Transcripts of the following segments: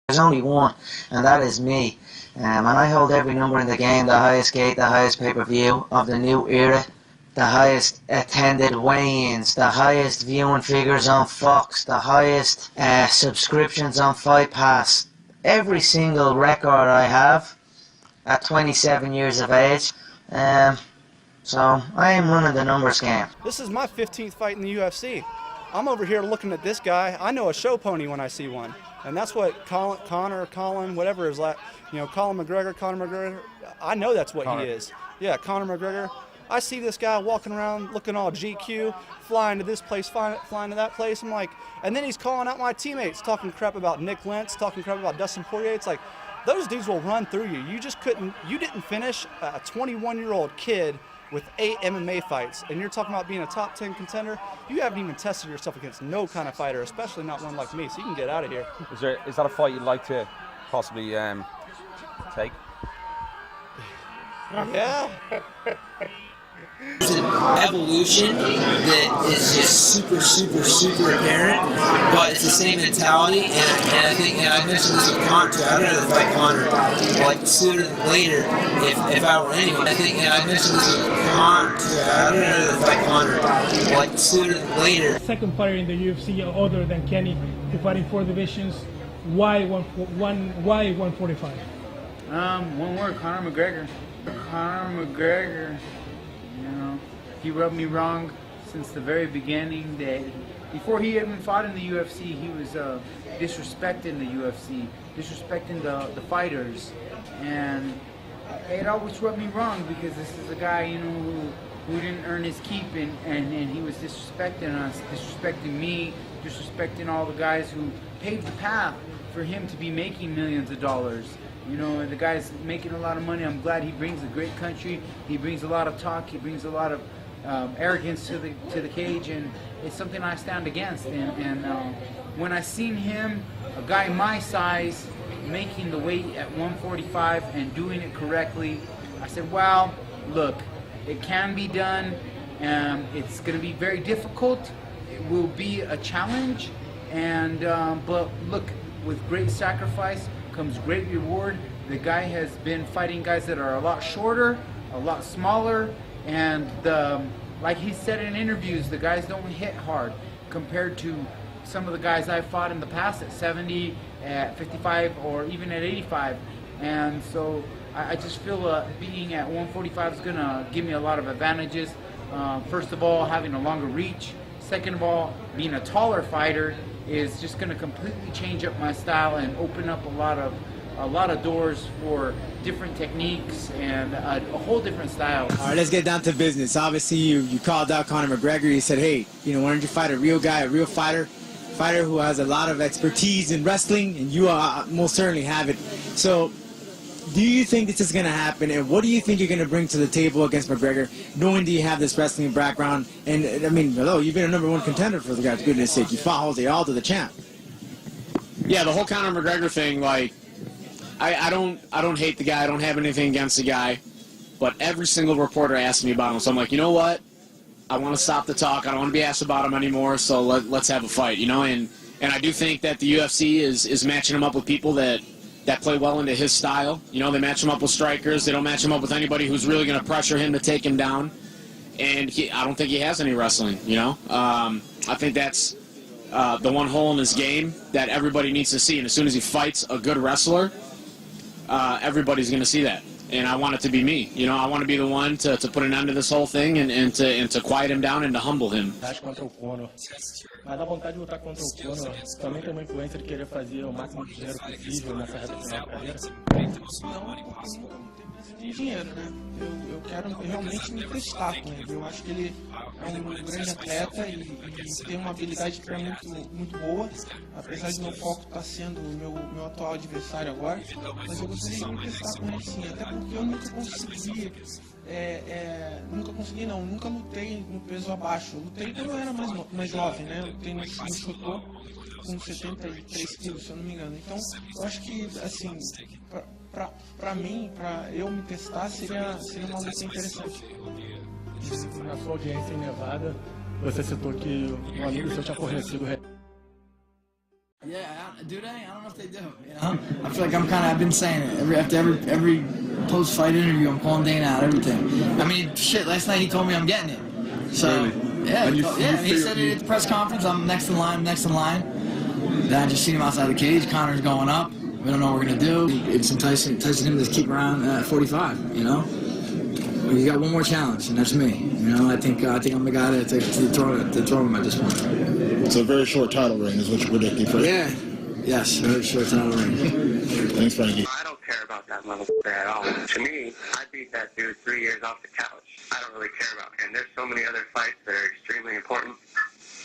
There's only one, and that is me. And I hold every number in the game, the highest gate, the highest pay-per-view of the new era, the highest attended weigh-ins, the highest viewing figures on Fox, the highest subscriptions on Fight Pass. Every single record I have at 27 years of age. So I am running the numbers game. This is my 15th fight in the UFC. I'm over here looking at this guy. I know a show pony when I see one. And that's what Colin, whatever is like, Conor McGregor, I know that's what he is. Yeah, Conor McGregor. I see this guy walking around looking all GQ, flying to this place, flying to that place. I'm like, and then he's calling out my teammates, talking crap about Nick Lentz, talking crap about Dustin Poirier. It's like, those dudes will run through you. You didn't finish a 21-year-old kid with 8 MMA fights, and you're talking about being a top 10 contender. You haven't even tested yourself against no kind of fighter, especially not one like me, so you can get out of here. Is that a fight you'd like to possibly take? Yeah. There's an evolution that is just super apparent, but it's the same mentality, and I think, and I mentioned this with Conor too, I'd rather fight Conor like sooner than later if I were anyone. I think, and I mentioned this with Conor too, I'd rather fight Conor like sooner than later. Second fighter in the UFC other than Kenny to fight in 4 divisions. Why 145? One word, Conor McGregor. Conor McGregor. He rubbed me wrong since the very beginning. That before he even fought in the UFC, he was disrespecting the UFC, disrespecting the fighters, and it always rubbed me wrong because this is a guy, who didn't earn his keep, and he was disrespecting us, disrespecting me, disrespecting all the guys who paved the path for him to be making millions of dollars. The guy's making a lot of money. I'm glad he brings a great country. He brings a lot of talk. He brings a lot of arrogance to the cage, and it's something I stand against. And when I seen him, a guy my size, making the weight at 145 and doing it correctly, I said, well, look, it can be done. It's going to be very difficult. It will be a challenge, but look, with great sacrifice comes great reward. The guy has been fighting guys that are a lot shorter, a lot smaller, and like he said in interviews, the guys don't hit hard compared to some of the guys I've fought in the past at 70, at 55, or even at 85. And so I just feel being at 145 is going to give me a lot of advantages. First of all, having a longer reach. Second of all, being a taller fighter is just going to completely change up my style and open up a lot of doors for different techniques and a whole different style. All right, let's get down to business. Obviously, you called out Conor McGregor. You said, hey, why don't you fight a real guy, a real fighter who has a lot of expertise in wrestling, and you most certainly have it. So, do you think this is going to happen, and what do you think you're going to bring to the table against McGregor, knowing that you have this wrestling background? And, I mean, hello, you've been a #1 contender for the guy's goodness sake. You fought Jose Aldo, the champ. Yeah, the whole Conor McGregor thing, like, I don't hate the guy. I don't have anything against the guy. But every single reporter asked me about him, so I'm like, you know what? I want to stop the talk. I don't want to be asked about him anymore, so let's have a fight, And I do think that the UFC is matching him up with people that play well into his style. They match him up with strikers. They don't match him up with anybody who's really going to pressure him to take him down. And I don't think he has any wrestling, I think that's the one hole in his game that everybody needs to see. And as soon as he fights a good wrestler, everybody's going to see that. And I want it to be me. I want to be the one to put an end to this whole thing and to quiet him down and to humble him. Mas dá vontade de lutar contra o Conor. Também tem uma influência de querer fazer o máximo de dinheiro possível nessa reta final da carreira. De dinheiro, né? Eu quero realmente me testar com ele. Eu acho que ele é um grande atleta e tem uma habilidade que é muito boa, apesar de meu foco estar sendo o meu atual adversário agora. Mas eu gostaria de me testar com ele sim, até porque eu nunca consegui. Nunca lutei no peso abaixo. Eu lutei quando eu era mais jovem, né? Eu lutei no chutô com 73 quilos, se eu não me engano. Então, eu acho que, assim, pra mim, pra eu me testar, seria uma luta interessante. Na sua audiência em Nevada, você citou que um amigo seu tinha fornecido. Yeah, Do they? I don't know if they do. You know, I feel like I've been saying it after every post-fight interview. I'm calling Dana out, everything. I mean, shit. Last night he told me I'm getting it. So yeah, he said it at the press conference. I'm next in line. Then I just seen him outside the cage. Conor's going up. We don't know what we're gonna do. It's enticing him to keep around 45. You know, he's got one more challenge, and that's me. You know, I think I'm the guy to throw him at this point. It's a very short title reign, is what you're predicting for. Yeah. Yes, very short title reign. Thanks, Frenkie. I don't care about that motherfucker at all. To me, I beat that dude 3 years off the couch. I don't really care about him. There's so many other fights that are extremely important.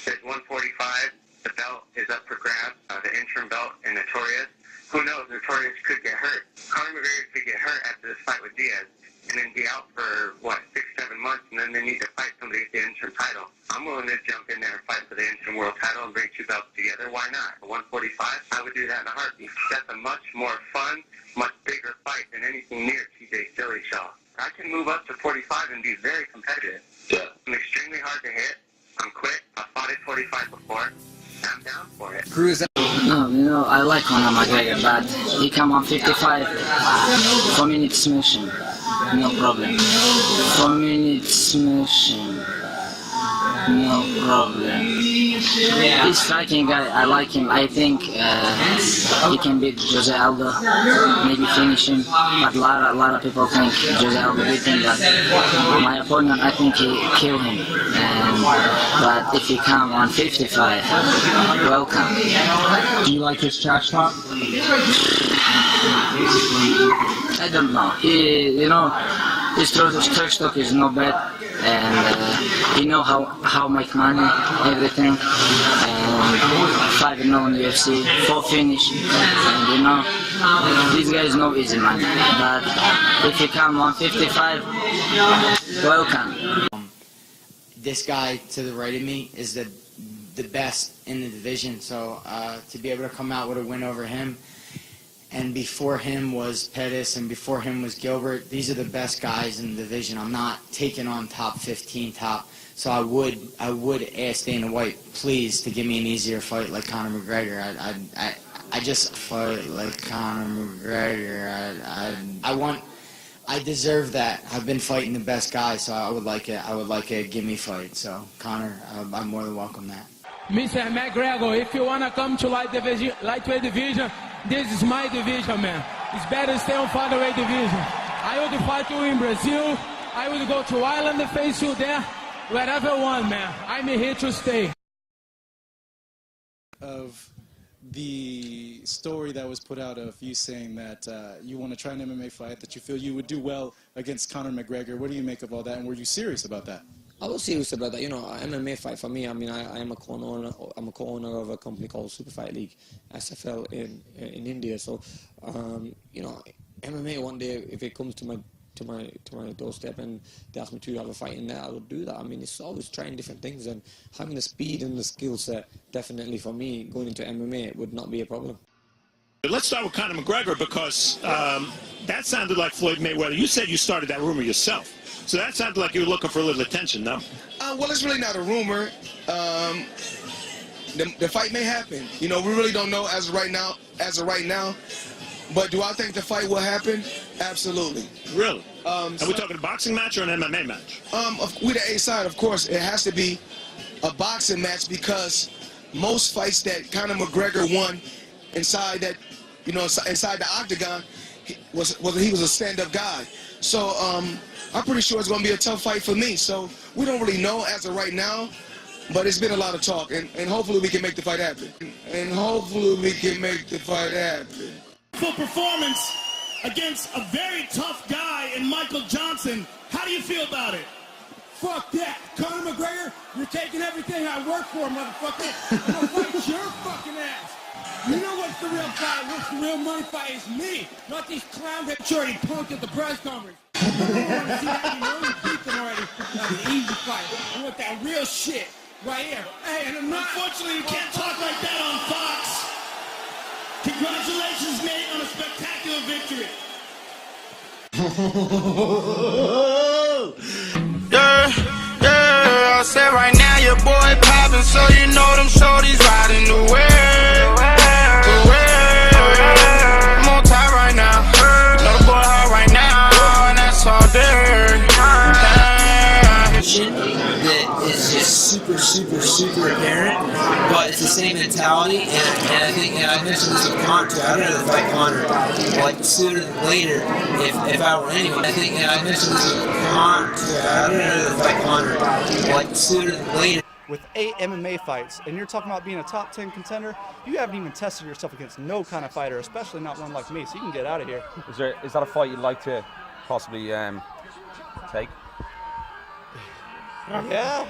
There's 145. The belt is up for grabs. The interim belt in Notorious. Who knows? Notorious could get hurt. Conor McGregor could get hurt after this fight with Dias and then be out for, 6-7 months, and then they need to fight somebody at the interim title. I'm willing to jump in there and fight for the interim world title and bring two belts together. Why not? 145, I would do that in a heartbeat. That's a much more fun, much bigger fight than anything near TJ Dillashaw. I can move up to 45 and be very competitive. Yeah. I'm extremely hard to hit. I'm quick. I fought at 45 before. I'm down for it. Cruz. No, I like Conor McGregor, but he come on 55. For me, it's smashing. No problem. For me, it's smashing. No problem. He's striking guy. I like him. I think he can beat Jose Aldo, maybe finish him. But a lot of people think Jose Aldo beat him. But my opponent, I think he kill him. But if he come on 55, welcome. Do you like his trash talk? I don't know. His trash talk is no bad. And he know how make money, everything, and 5-0 in UFC, 4 finish, and these guys know easy money, but if you come on 55, welcome. This guy to the right of me is the best in the division, so to be able to come out with a win over him, and before him was Pettis, and before him was Gilbert. These are the best guys in the division. I'm not taking on top 15 top. So I would ask Dana White, please, to give me an easier fight like Conor McGregor. I just fight like Conor McGregor. I deserve that. I've been fighting the best guys, so I would like a gimme fight. So Conor, I'm more than welcome that. Mr. McGregor, if you wanna come to lightweight division, this is my division, man. It's better to stay on featherweight division. I would fight you in Brazil. I would go to Ireland and face you there. Wherever I want, man. I'm here to stay. Of the story that was put out of you saying that you want to try an MMA fight, that you feel you would do well against Conor McGregor. What do you make of all that, and were you serious about that? I was serious about that. MMA fight for me. I mean, I am a co-owner. I'm a co-owner of a company called Super Fight League, SFL in India. So, MMA one day, if it comes to my doorstep and they ask me to have a fight in there, I would do that. I mean, it's always trying different things, and having the speed and the skill set, definitely for me, going into MMA would not be a problem. Let's start with Conor McGregor, because that sounded like Floyd Mayweather. You said you started that rumor yourself. So that sounded like you were looking for a little attention, no? Well, it's really not a rumor. The fight may happen. We really don't know as of right now. But do I think the fight will happen? Absolutely. Really? Are we talking a boxing match or an MMA match? With the A side, of course, it has to be a boxing match, because most fights that Conor McGregor won inside that, inside the octagon, he was a stand-up guy. So I'm pretty sure it's going to be a tough fight for me. So we don't really know as of right now, but it's been a lot of talk, and hopefully we can make the fight happen. Full performance against a very tough guy in Michael Johnson. How do you feel about it? Fuck that. Conor McGregor, you're taking everything I work for, motherfucker. I'm gonna fight your fucking ass. You know what's the real fight? What's the real money fight is me, not these clowns that you already punked at the press conference. You want to see that? You know you beat them already. That's an easy fight. You want that real shit right here. Hey, and unfortunately, you can't talk like that on Fox. Congratulations, Nate, on a spectacular victory. I said right now your boy poppin', so you know them shorties riding the wave. super apparent, but it's the same mentality. And I think, and I mentioned this with Conor too. I'd rather fight Conor like sooner than later if I were anyone. I think, and I mentioned this with Conor too. I'd rather fight Conor like sooner than later. With 8 MMA fights, and you're talking about being a top 10 contender, you haven't even tested yourself against no kind of fighter, especially not one like me, so you can get out of here. Is that a fight you'd like to possibly take? Yeah.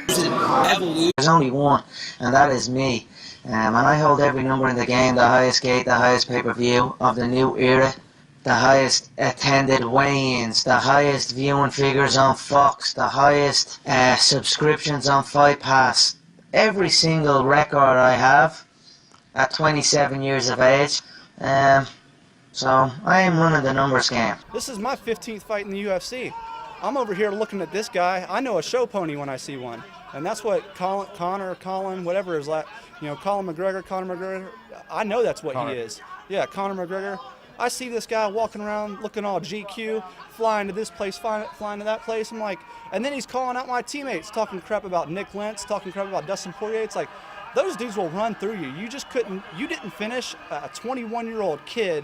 There's only one, and that is me. And I hold every number in the game, the highest gate, the highest pay-per-view of the new era, the highest attended weigh-ins, the highest viewing figures on Fox, the highest subscriptions on Fight Pass. Every single record I have at 27 years of age. So I am running the numbers game. This is my 15th fight in the UFC. I'm over here looking at this guy. I know a show pony when I see one. And that's what Colin, whatever is like, Conor McGregor, I know that's what he is. Yeah, Conor McGregor. I see this guy walking around looking all GQ, flying to this place, flying to that place. I'm like, and then he's calling out my teammates, talking crap about Nick Lentz, talking crap about Dustin Poirier. It's like, those dudes will run through you. You didn't finish a 21-year-old kid